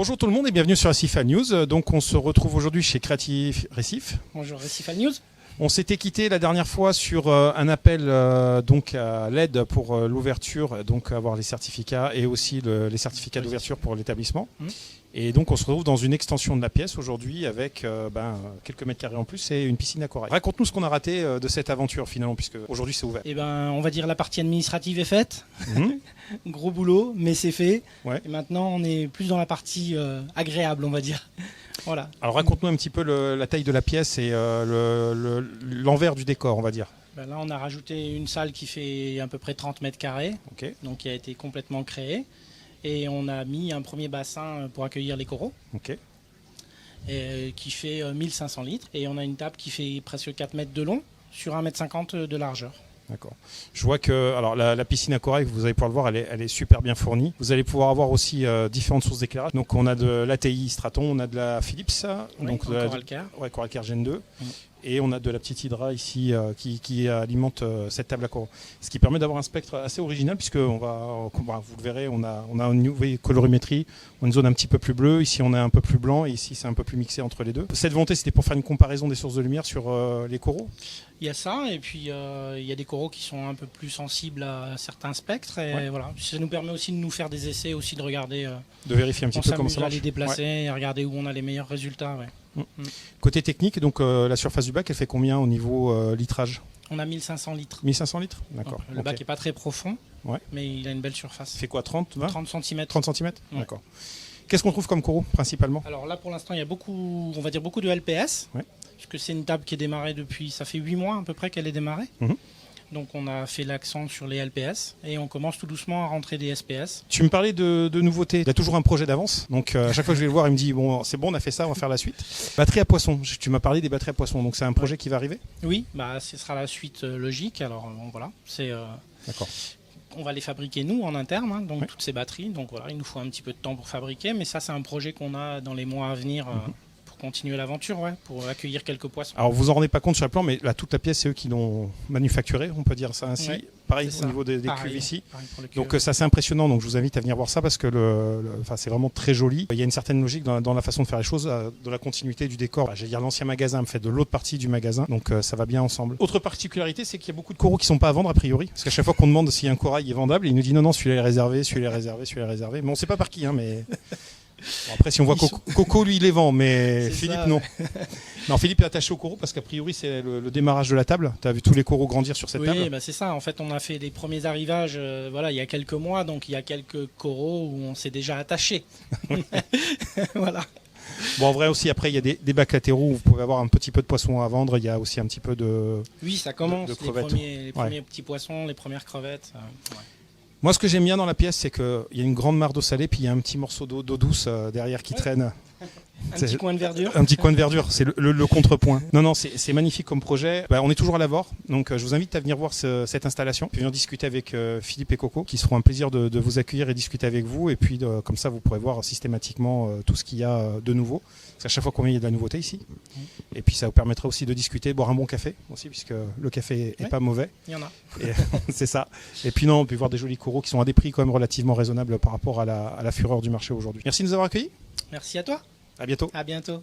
Bonjour tout le monde et bienvenue sur Récifal News. Donc on se retrouve aujourd'hui chez Creative Récif. Bonjour Récifal News. On s'était quitté la dernière fois sur un appel donc à l'aide pour l'ouverture, donc avoir les certificats et aussi les certificats d'ouverture pour l'établissement. Et donc on se retrouve dans une extension de la pièce aujourd'hui avec quelques mètres carrés en plus et une piscine à corail. Raconte-nous ce qu'on a raté de cette aventure finalement, puisque aujourd'hui c'est ouvert. On va dire la partie administrative est faite. Gros boulot, mais c'est fait. Ouais. Et maintenant on est plus dans la partie agréable, on va dire. Voilà. Alors raconte-nous un petit peu la taille de la pièce et l'envers du décor, on va dire. Là on a rajouté une salle qui fait à peu près 30 mètres carrés, Ok. donc qui a été complètement créée. Et on a mis un premier bassin pour accueillir les coraux, Ok. qui fait 1500 litres. Et on a une table qui fait presque 4 mètres de long sur 1,50 m de largeur. D'accord. Je vois que alors la piscine à corail, vous allez pouvoir le voir, elle est super bien fournie. Vous allez pouvoir avoir aussi différentes sources d'éclairage. Donc on a de l'ATI Straton, on a de la Philips, Oui, donc de Coralcare. Coralcare Gen 2. Et on a de la petite Hydra ici qui alimente cette table à coraux. Ce qui permet d'avoir un spectre assez original puisque vous le verrez, on a une nouvelle colorimétrie, on a une zone un petit peu plus bleue, ici on est un peu plus blanc et ici c'est un peu plus mixé entre les deux. Cette volonté c'était pour faire une comparaison des sources de lumière sur les coraux. Il y a ça, et puis il y a des coraux qui sont un peu plus sensibles à certains spectres. Et voilà, ça nous permet aussi de nous faire des essais, aussi de regarder, De vérifier un petit peu comment ça à marche. les déplacer et regarder où on a les meilleurs résultats. Côté technique, donc la surface du bac, elle fait combien au niveau litrage? On a 1500 litres. 1500 litres. D'accord. Donc, le bac n'est pas très profond, mais il a une belle surface. Il fait quoi, 30, 20 30 cm. 30 cm. Ouais. D'accord. Qu'est-ce qu'on trouve comme coraux principalement? Alors là, pour l'instant, il y a beaucoup de LPS, puisque c'est une table qui est démarrée depuis, ça fait 8 mois à peu près qu'elle est démarrée. Donc on a fait l'accent sur les LPS et on commence tout doucement à rentrer des SPS. Tu me parlais de nouveautés. Il y a toujours un projet d'avance. Donc à chaque fois que je vais le voir, il me dit bon, c'est bon, on a fait ça, on va faire la suite. Batterie à poisson. Tu m'as parlé des batteries à poisson. Donc c'est un projet qui va arriver? Oui, ce sera la suite logique. Alors voilà, D'accord. On va les fabriquer nous en interne, donc toutes ces batteries. Donc voilà, il nous faut un petit peu de temps pour fabriquer, mais ça c'est un projet qu'on a dans les mois à venir. Continuer l'aventure, pour accueillir quelques poissons. Alors vous en rendez pas compte sur le plan, mais là toute la pièce c'est eux qui l'ont manufacturée, on peut dire ça ainsi. Pareil au niveau des cuves ici. Donc ça c'est impressionnant, donc je vous invite à venir voir ça parce que c'est vraiment très joli. Il y a une certaine logique dans la façon de faire les choses, dans la continuité du décor. J'allais dire l'ancien magasin me fait de l'autre partie du magasin, donc ça va bien ensemble. Autre particularité, c'est qu'il y a beaucoup de coraux qui sont pas à vendre a priori, parce qu'à chaque fois qu'on demande si un corail est vendable, il nous dit non celui-là est réservé, celui-là est réservé, celui-là est réservé. Mais on sait pas par qui, mais bon, après, si on voit Coco, lui, il les vend, mais Philippe, ça, non. Non, Philippe est attaché aux coraux parce qu'a priori, c'est le démarrage de la table. Tu as vu tous les coraux grandir sur cette table? Oui, c'est ça. En fait, on a fait les premiers arrivages il y a quelques mois, donc il y a quelques coraux où on s'est déjà attaché. Voilà. Bon, en vrai aussi, après, il y a des bacs latéraux où vous pouvez avoir un petit peu de poissons à vendre. Il y a aussi un petit peu de. Oui, ça commence. De crevettes. Les premiers petits poissons, les premières crevettes. Moi, ce que j'aime bien dans la pièce, c'est qu'il y a une grande mare d'eau salée, puis il y a un petit morceau d'eau douce derrière qui traîne. Un petit coin de verdure. Un petit coin de verdure, c'est le contrepoint. Non, c'est magnifique comme projet. On est toujours à l'Avor, donc je vous invite à venir voir cette installation, puis venir discuter avec Philippe et Coco, qui seront un plaisir de vous accueillir et discuter avec vous. Et puis comme ça, vous pourrez voir systématiquement tout ce qu'il y a de nouveau. Parce qu'à chaque fois qu'on vient, il y a de la nouveauté ici. Et puis ça vous permettra aussi de discuter, de boire un bon café aussi, puisque le café est pas mauvais. Il y en a. C'est ça. Et puis puis voir des jolis coraux qui sont à des prix quand même relativement raisonnables par rapport à la fureur du marché aujourd'hui. Merci de nous avoir accueillis. Merci à toi. À bientôt. À bientôt.